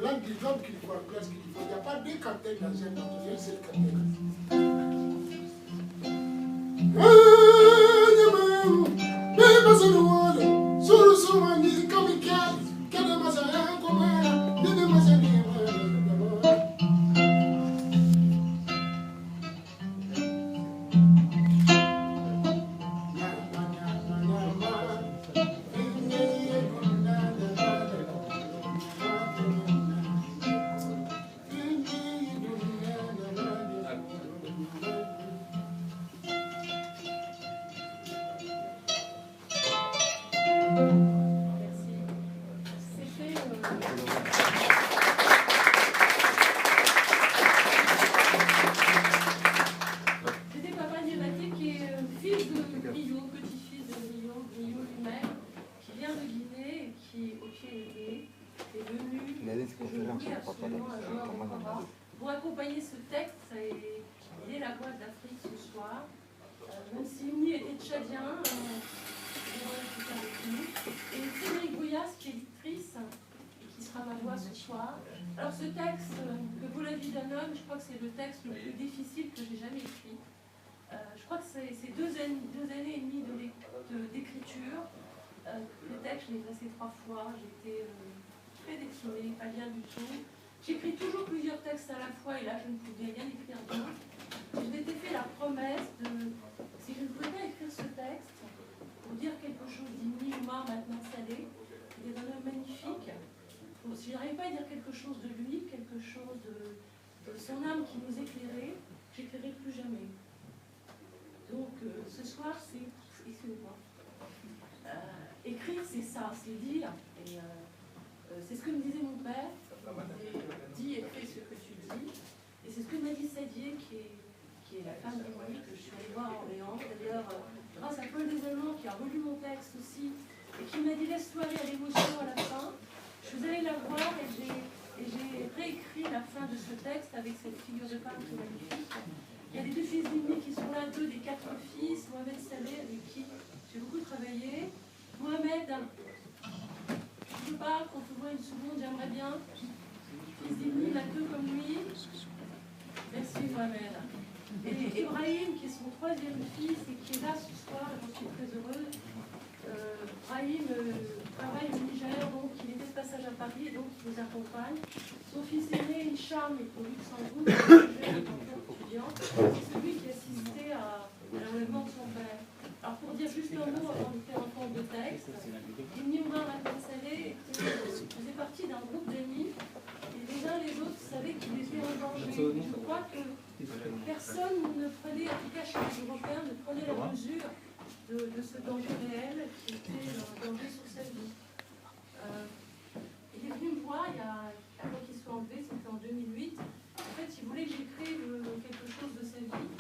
Blancs disent qu'il faut en classe qu'il faut. Il n'y a pas deux cantines dans un bateau, il y a une seule cantine. Pour accompagner ce texte, il est la voix d'Afrique ce soir. Même si Mni était tchadien, et Frédéric Bouillas, qui est éditrice, et qui sera ma voix ce soir. Alors ce texte, que vaut la vie d'un homme, je crois que c'est le texte le plus difficile que j'ai jamais écrit. Je crois que c'est deux années et demie d'écriture. Le texte, je l'ai passé 3 fois, j'étais très déprimée, pas bien du tout. J'écris toujours plusieurs textes à la fois et là je ne pouvais rien écrire bien. Je m'étais fait la promesse de, si je ne pouvais pas écrire ce texte, pour dire quelque chose d'Ibn Omar maintenant Saleh, il est un homme magnifique. Si je n'arrivais pas à dire quelque chose de lui, quelque chose de son âme qui nous éclairait, j'écrirai plus jamais. Donc ce soir c'est, excusez-moi, écrire c'est ça, c'est dire, et c'est ce que me disait mon père. Dis et fais ce que tu dis. Et c'est ce que m'a dit Sadier, qui est la femme de Marie, que je suis allée voir à Orléans. D'ailleurs, grâce à Paul Desalmans, qui a relu mon texte aussi, et qui m'a dit laisse-toi aller à l'émotion à la fin. Je suis allée la voir et j'ai réécrit la fin de ce texte avec cette figure de femme qui est magnifique. Il y a les 2 fils d'Ibni qui sont là, 2 des 4 fils. Mohamed Saleh, avec qui j'ai beaucoup travaillé. Mohamed, je ne veux pas qu'on te voit une seconde, j'aimerais bien. Il a 2 comme lui. Merci Mohamed. Et Ibrahim, qui est son 3e fils et qui est là ce soir, j'en suis très heureuse. Ibrahim travaille au Niger, donc il était de passage à Paris et donc il nous accompagne. Son fils aîné, Hicham, est au Luxembourg, étudiant. C'est celui qui assistait à l'enlèvement de son père. Alors pour dire juste un mot avant de faire un compte de texte, Ibn Omar Saleh faisait partie d'un groupe d'amis. Les uns les autres savaient qu'il était en danger. Je crois que personne ne prenait, en tout cas chez les Européens, ne prenait la mesure de ce danger réel qui était un danger sur sa vie. Il est venu me voir avant qu'il soit enlevé, c'était en 2008. En fait, il voulait que j'écrive quelque chose de sa vie.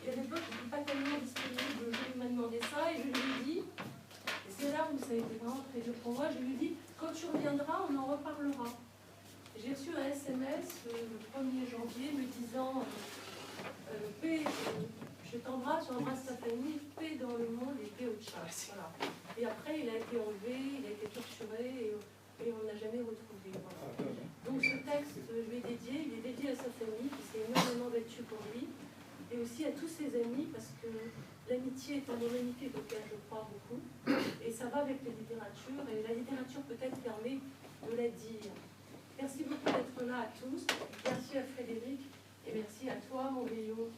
Et à l'époque, je n'étais pas tellement disponible. Il m'a demandé ça et je lui ai dit, et c'est là où ça a été vraiment très dur pour moi, je lui ai dit, quand tu reviendras, on en reparlera. J'ai reçu un SMS le 1er janvier me disant paix, je t'embrasse, j'embrasse ta famille, paix dans le monde et paix au Tchad. Voilà. Et après, il a été enlevé, il a été torturé et on ne l'a jamais retrouvé. Voilà. Donc ce texte, je lui ai dédié, il est dédié à sa famille qui s'est énormément battue pour lui et aussi à tous ses amis parce que l'amitié est un mot magnifique auquel je crois beaucoup et ça va avec la littérature et la littérature peut-être permet de la dire. Merci beaucoup d'être là à tous. Merci à Frédéric et merci à toi, mon Léo.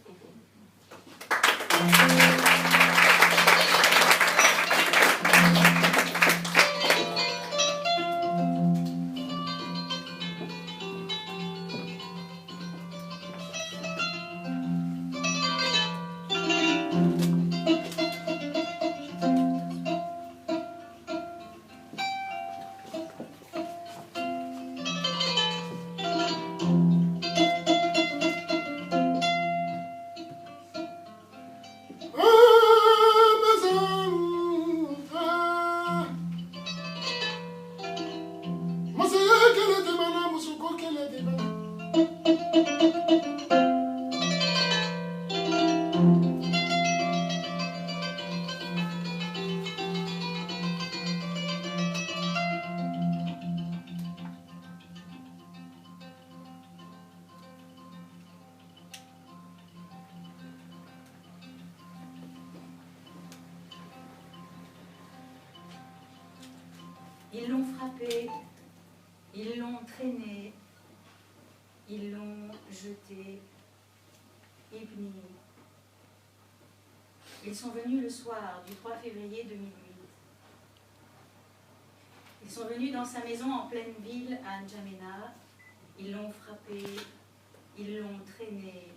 Ils l'ont frappé, ils l'ont traîné, ils l'ont jeté, Ibni. Ils sont venus le soir du 3 février 2008. Ils sont venus dans sa maison en pleine ville à N'Djamena. Ils l'ont frappé, ils l'ont traîné,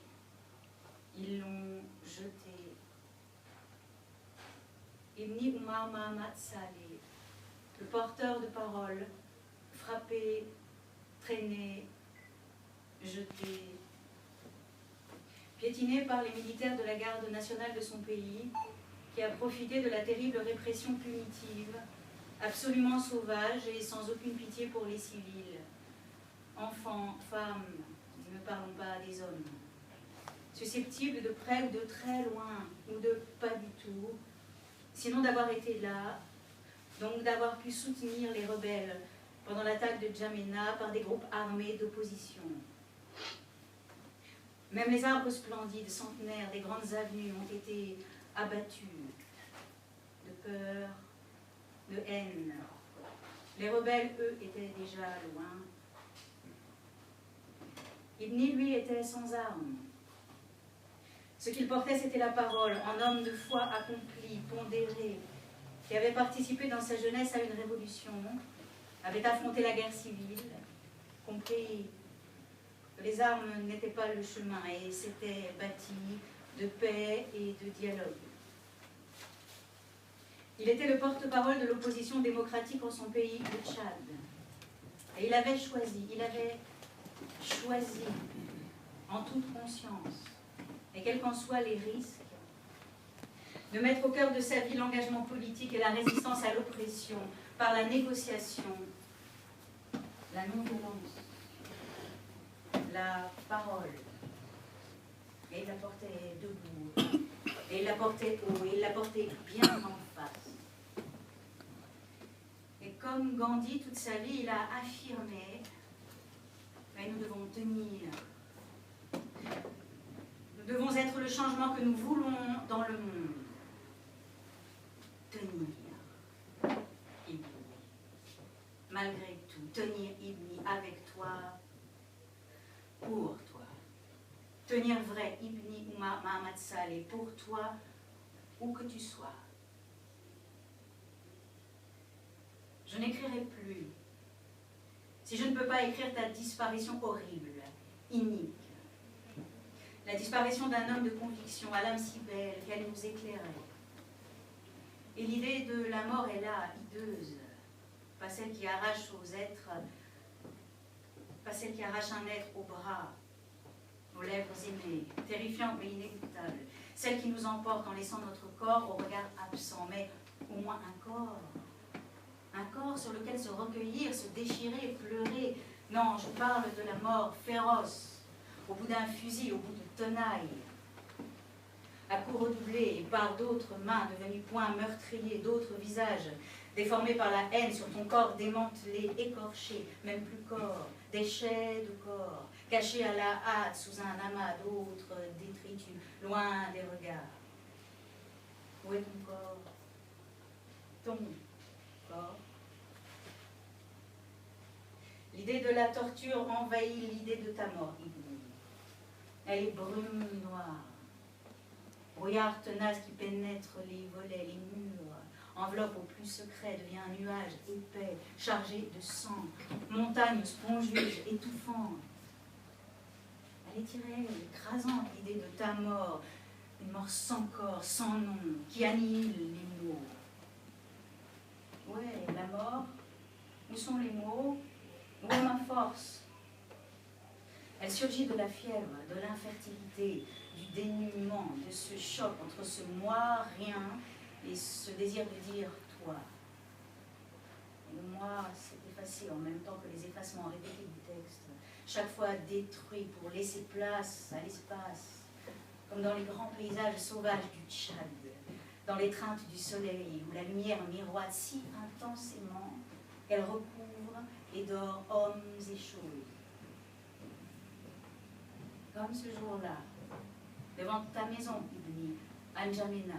ils l'ont jeté. Ibni Omar Mahamat Saleh, le porteur de parole, frappé, traîné, jeté, piétiné par les militaires de la garde nationale de son pays, qui a profité de la terrible répression punitive, absolument sauvage et sans aucune pitié pour les civils, enfants, femmes, ne parlons pas des hommes, susceptibles de près ou de très loin, ou de pas du tout, sinon d'avoir été là, donc d'avoir pu soutenir les rebelles pendant l'attaque de N'Djamena par des groupes armés d'opposition. Même les arbres splendides, centenaires des grandes avenues ont été abattus de peur, de haine. Les rebelles, eux, étaient déjà loin. Ibni, lui, était sans armes. Ce qu'il portait, c'était la parole, en homme de foi accompli, pondéré, qui avait participé dans sa jeunesse à une révolution, avait affronté la guerre civile, compris que les armes n'étaient pas le chemin et s'était bâti de paix et de dialogue. Il était le porte-parole de l'opposition démocratique en son pays, le Tchad. Et il avait choisi en toute conscience, et quels qu'en soient les risques, de mettre au cœur de sa vie l'engagement politique et la résistance à l'oppression par la négociation, la non-violence, la parole. Et il la portait debout, et il la portait haut, et il la portait bien en face. Et comme Gandhi, toute sa vie, il a affirmé, mais nous devons tenir. Nous devons être le changement que nous voulons dans le monde. Tenir Ibni. Malgré tout, tenir Ibni avec toi, pour toi. Tenir vrai Ibni Omar Mahamat Saleh pour toi, où que tu sois. Je n'écrirai plus. Si je ne peux pas écrire ta disparition horrible, inique, la disparition d'un homme de conviction, à l'âme si belle qu'elle nous éclairait. Et l'idée de la mort est là, hideuse, pas celle qui arrache aux êtres, pas celle qui arrache un être aux bras, aux lèvres aimées, terrifiante mais inéluctable, celle qui nous emporte en laissant notre corps au regard absent, mais au moins un corps sur lequel se recueillir, se déchirer, pleurer. Non, je parle de la mort féroce, au bout d'un fusil, au bout de tenaille, à coups redoublés et par d'autres mains devenues poings meurtriers, d'autres visages déformés par la haine sur ton corps démantelé, écorché, même plus corps, déchets de corps, cachés à la hâte sous un amas d'autres détritus, loin des regards. Où est ton corps? Ton corps. L'idée de la torture envahit l'idée de ta mort, Ibni. Elle est brume noire, brouillard tenace qui pénètre les volets, les murs, enveloppe au plus secret, devient un nuage épais, chargé de sang, montagne spongieuse, étouffante. Elle est tirée, écrasante, l'idée de ta mort, une mort sans corps, sans nom, qui annihile les mots. Ouais, la mort, où sont les mots? Où est ma force? Elle surgit de la fièvre, de l'infertilité, du dénuement, de ce choc entre ce moi, rien, et ce désir de dire toi. Et le moi s'est effacé en même temps que les effacements répétés du texte, chaque fois détruit pour laisser place à l'espace, comme dans les grands paysages sauvages du Tchad, dans l'étreinte du soleil, où la lumière miroite si intensément qu'elle recouvre et dort hommes et choses. Comme ce jour-là, devant ta maison, Ibni, à N'Djamena,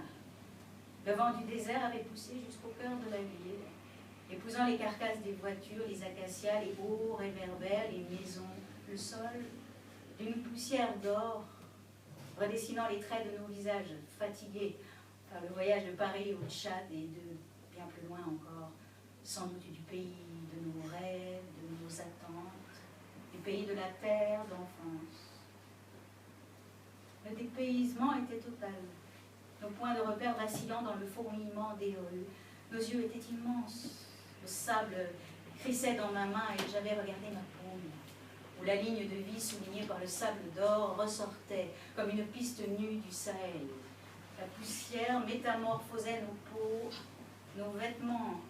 le vent du désert avait poussé jusqu'au cœur de la ville, épousant les carcasses des voitures, les acacias, les hauts réverbères, les maisons, le sol, d'une poussière d'or, redessinant les traits de nos visages fatigués par le voyage de Paris au Tchad et de bien plus loin encore, sans doute du pays de nos rêves, de nos attentes, du pays de la terre d'enfance. Le dépaysement était total, nos points de repère vacillant dans le fourmillement des rues. Nos yeux étaient immenses, le sable crissait dans ma main et j'avais regardé ma paume, où la ligne de vie soulignée par le sable d'or ressortait comme une piste nue du Sahel. La poussière métamorphosait nos peaux, nos vêtements